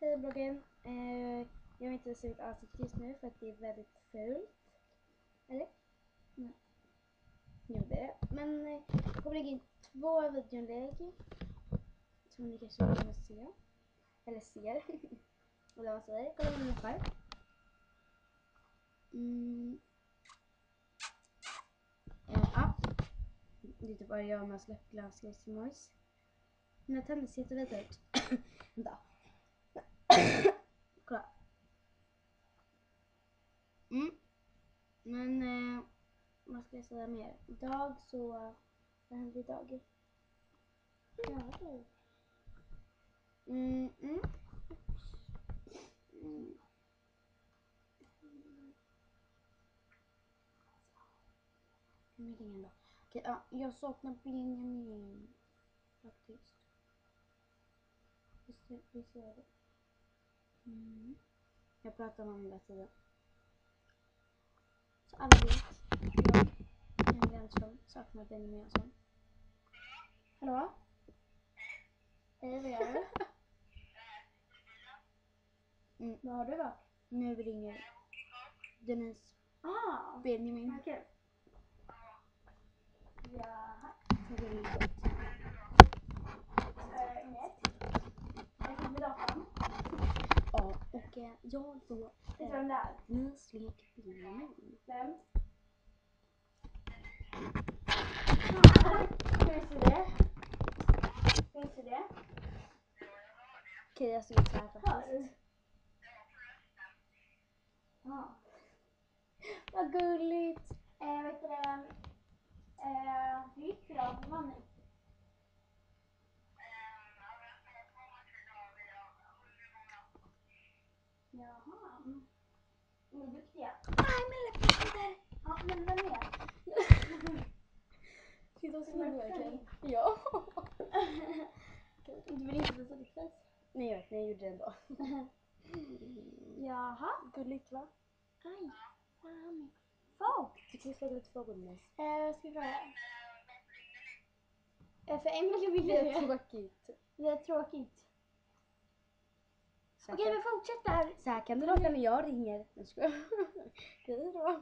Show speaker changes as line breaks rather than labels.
Hej bloggen. Jag vill inte se ut ansikte just nu för att det är väldigt fult. Eller? Nej. Jo, det är det. Men jag kommer lägga in 2 videoinlägg som ni kanske kommer se. Eller ser. Eller vad man säger. Kolla vad ungefär. Ja. Det är typ bara jag med släppt glasglasmojs. Mina tänder ser jättevita ut. Vänta. Kolla. Men vad ska jag säga mer? Idag så... Vad hände idag? Ja, det. Okej, ja, jag saknar Benjamin. Faktiskt. Visst gör det. Jag pratar om det hela tiden. Så alla vet. Jag, Emil Lennström, saknar Benjamin Jansson. Hallå? Hej, vad gör du? Vad har du då? Nu ringer Denise. Benjamin. Okej. Jaha. Inget. Jag fick med datorn. Ja, och jag då... Vet du vem det är? Denise leker Benjamin. Vem? Finns det? Finns det? Okej, jag står så här faktiskt. Ja. Vad gulligt. Vet du det? Hur gick det då? Vad vann ni? Jaha. Ni är duktiga. Nej, men läppar. Ja, men vem är? Titta så verkligen. Ja. Du vill inte visa ditt face? Nej, jag gjorde det ändå. Jaha. Gulligt, va? Aj. Fan. Du kan fråga lite frågor med oss. Ska vi fråga? För Emil vill det. Det är tråkigt. Det är tråkigt. Okej, vi fortsätter. Så här kan det låta när jag ringer. Jag ska. Hej då.